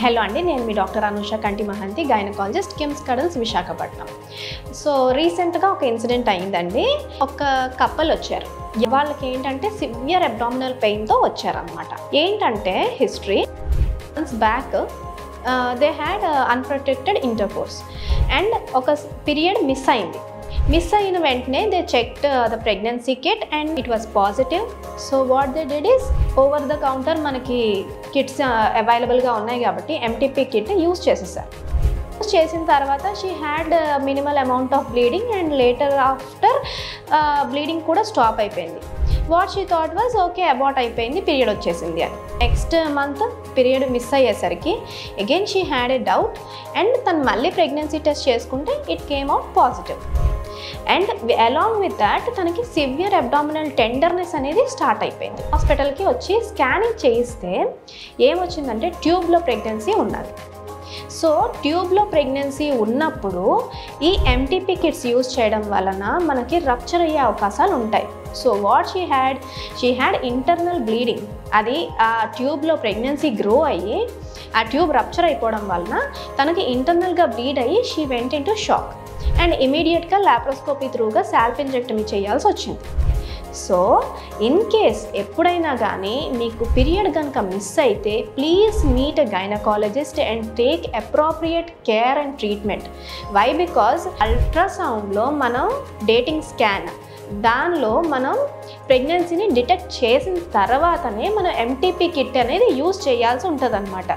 Hello అండి, నేను మీ doctor Anusha Kanti Mahanti, gynaecologist, KIMS Cuddles, Visakhapatnam. So రీసెంట్గా ఒక ఇన్సిడెంట్ అయిందండి. ఒక కపుల్ వచ్చారు. వాళ్ళకి ఏంటంటే సివియర్ అబ్డామినల్ పెయిన్తో వచ్చారనమాట. ఏంటంటే history months back they had unprotected intercourse and ఒక పీరియడ్ మిస్ అయింది. మిస్ అయిన వెంటనే they checked the pregnancy kit and it was positive. So what they did is, over the counter మనకి కిట్స్ అవైలబుల్గా ఉన్నాయి కాబట్టి ఎంటీపీ కిట్ యూజ్ చేసేసారు. Use చేసిన తర్వాత she had minimal amount of bleeding and later after bleeding కూడా stop అయిపోయింది. What she thought was okay, abort అయిపోయింది, పీరియడ్ వచ్చేసింది అని. నెక్స్ట్ మంత్ పీరియడ్ మిస్ అయ్యేసరికి again she had a doubt and తను మళ్ళీ ప్రెగ్నెన్సీ టెస్ట్ చేసుకుంటే it came out positive. And along with that తనకి సివియర్ అబ్డామినల్ టెండర్నెస్ అనేది స్టార్ట్ అయిపోయింది. హాస్పిటల్కి వచ్చి స్కానింగ్ చేయిస్తే ఏమొచ్చిందంటే ట్యూబ్లో ప్రెగ్నెన్సీ ఉన్నది. సో ట్యూబ్లో ప్రెగ్నెన్సీ ఉన్నప్పుడు ఈ ఎంటీపీ కిట్స్ యూజ్ చేయడం వలన మనకి రప్చర్ అయ్యే అవకాశాలు ఉంటాయి. So what she had internal bleeding. అది ఆ ట్యూబ్లో ప్రెగ్నెన్సీ గ్రో అయ్యి ఆ ట్యూబ్ రప్చర్ అయిపోవడం వలన తనకి ఇంటర్నల్గా బ్లీడ్ అయ్యి she went into shock and ఇమీడియట్గా లాప్రోస్కోపీ త్రూగా సాల్పింజెక్టమీ చేయాల్సి వచ్చింది. సో ఇన్ కేస్ ఎప్పుడైనా కానీ మీకు పీరియడ్ కనుక మిస్ అయితే please meet a gynaecologist and take appropriate care and treatment. Why? Because అల్ట్రాసౌండ్లో మనం డేటింగ్ స్కాన్ దానిలో మనం ప్రెగ్నెన్సీని డిటెక్ట్ చేసిన తర్వాతనే మనం ఎంటీపీ కిట్ అనేది యూజ్ చేయాల్సి ఉంటుంది అనమాట.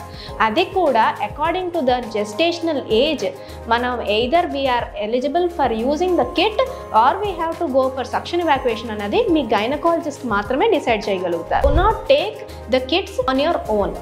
అది కూడా according to the gestational age మనం either we are eligible for using the kit or we have to go for suction evacuation అనేది మీ గైనకాలజిస్ట్ మాత్రమే డిసైడ్ చేయగలుగుతారు. Do not take the kits on your own.